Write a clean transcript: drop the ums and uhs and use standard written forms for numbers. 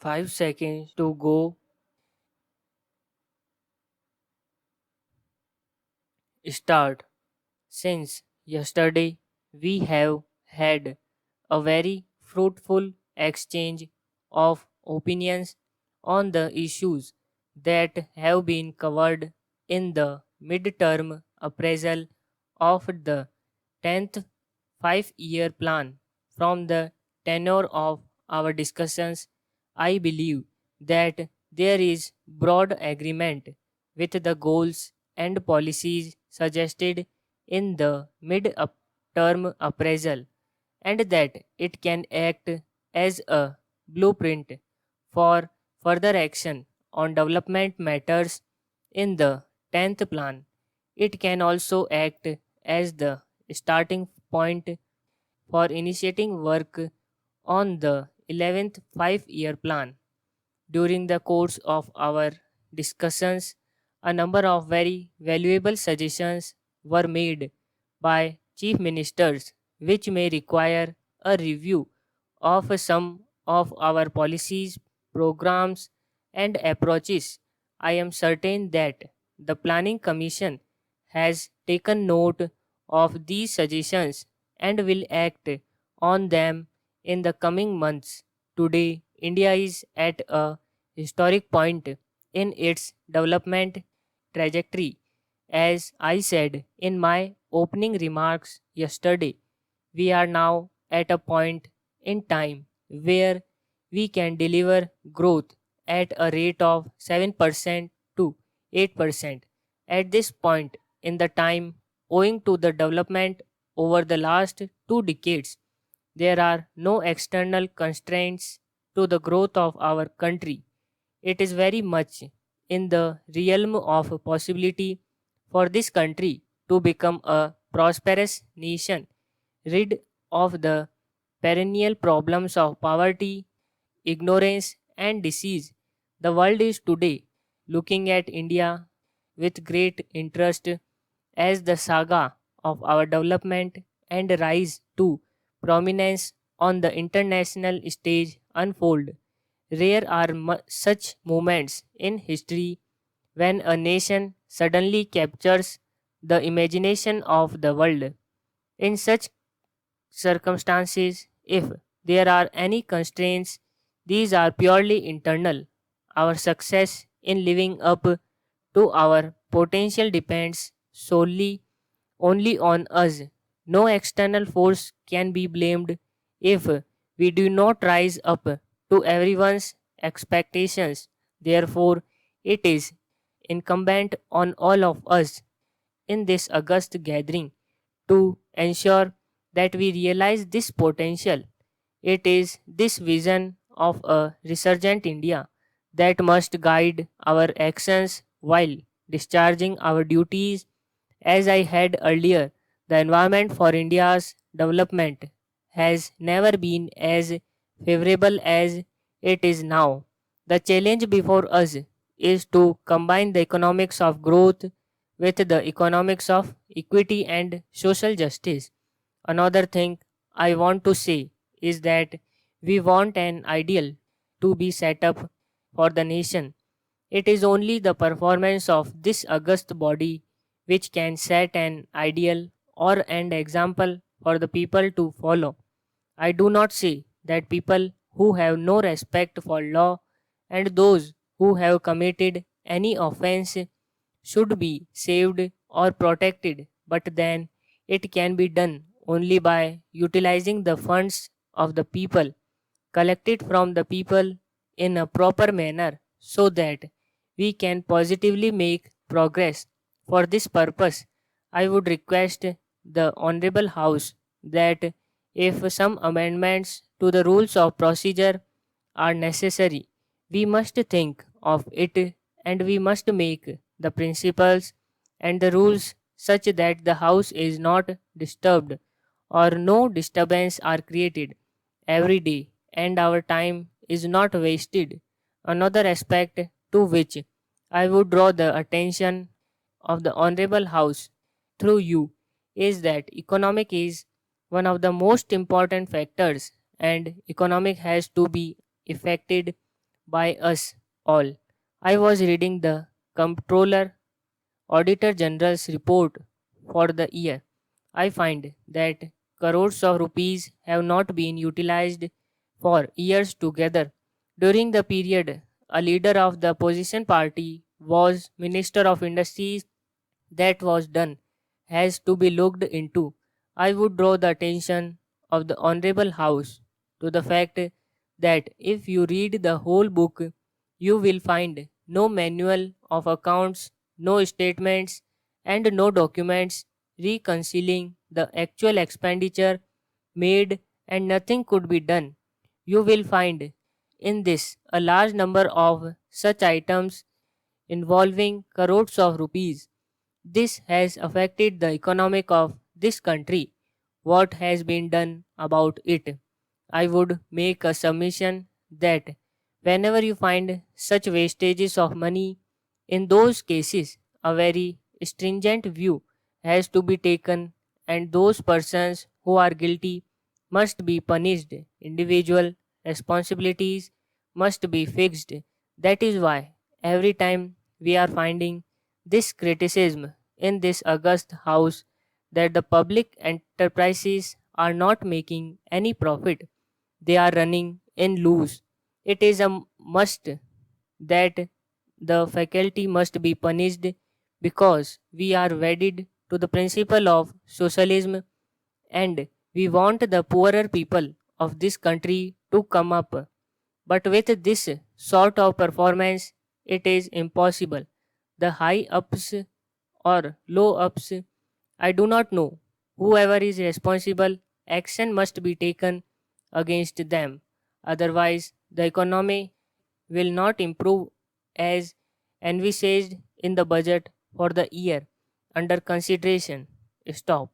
5 seconds to go. Start. Since yesterday, we have had a very fruitful exchange of opinions on the issues that have been covered in the midterm appraisal of the 10th 5-year plan. From the tenor of our discussions, I believe that there is broad agreement with the goals and policies suggested in the mid-term appraisal, and that it can act as a blueprint for further action on development matters in the 10th plan. It can also act as the starting point for initiating work on the 11th 5-year plan. During the course of our discussions, a number of very valuable suggestions were made by chief ministers, which may require a review of some of our policies, programs, and approaches. I am certain that the Planning Commission has taken note of these suggestions and will act on them in the coming months. Today, India is at a historic point in its development trajectory. As I said in my opening remarks yesterday, we are now at a point in time where we can deliver growth at a rate of 7% to 8%. At this point in the time, owing to the development over the last 2 decades, there are no external constraints to the growth of our country. It is very much in the realm of possibility for this country to become a prosperous nation, rid of the perennial problems of poverty, ignorance, and disease. The world is today looking at India with great interest as the saga of our development and rise to prominence on the international stage unfold. Rare are such moments in history when a nation suddenly captures the imagination of the world. In such circumstances, if there are any constraints, these are purely internal. Our success in living up to our potential depends solely only on us. No external force can be blamed if we do not rise up to everyone's expectations. Therefore, it is incumbent on all of us in this august gathering to ensure that we realize this potential. It is this vision of a resurgent India that must guide our actions while discharging our duties. As I had earlier, the environment for India's development has never been as favorable as it is now. The challenge before us is to combine the economics of growth with the economics of equity and social justice. Another thing I want to say is that we want an ideal to be set up for the nation. It is only the performance of this august body which can set an ideal or an example for the people to follow. I do not say that people who have no respect for law and those who have committed any offense should be saved or protected, but then it can be done only by utilizing the funds of the people, collected from the people in a proper manner, so that we can positively make progress. For this purpose, I would request the Honorable House that if some amendments to the rules of procedure are necessary, we must think of it and we must make the principles and the rules such that the house is not disturbed or no disturbance are created every day and our time is not wasted. Another aspect to which I would draw the attention of the Honorable House through you is that economic is one of the most important factors and economic has to be affected by us all. I was reading the Comptroller Auditor General's report for the year. I find that crores of rupees have not been utilized for years together. During the period, a leader of the opposition party was Minister of Industries. That was done has to be looked into. I would draw the attention of the Honorable House to the fact that if you read the whole book, you will find no manual of accounts, no statements, and no documents reconciling the actual expenditure made, and nothing could be done. You will find in this a large number of such items involving crores of rupees. This has affected the economic of this country. What has been done about it? I would make a submission that whenever you find such wastages of money, in those cases, a very stringent view has to be taken, and those persons who are guilty must be punished. Individual responsibilities must be fixed. That is why every time we are finding this criticism in this august house that the public enterprises are not making any profit, they are running in lose. It is a must that the faculty must be punished because we are wedded to the principle of socialism, and we want the poorer people of this country to come up. But with this sort of performance, it is impossible. The high ups or low ups, I do not know. Whoever is responsible, action must be taken against them. Otherwise, the economy will not improve as envisaged in the budget for the year under consideration. Stop.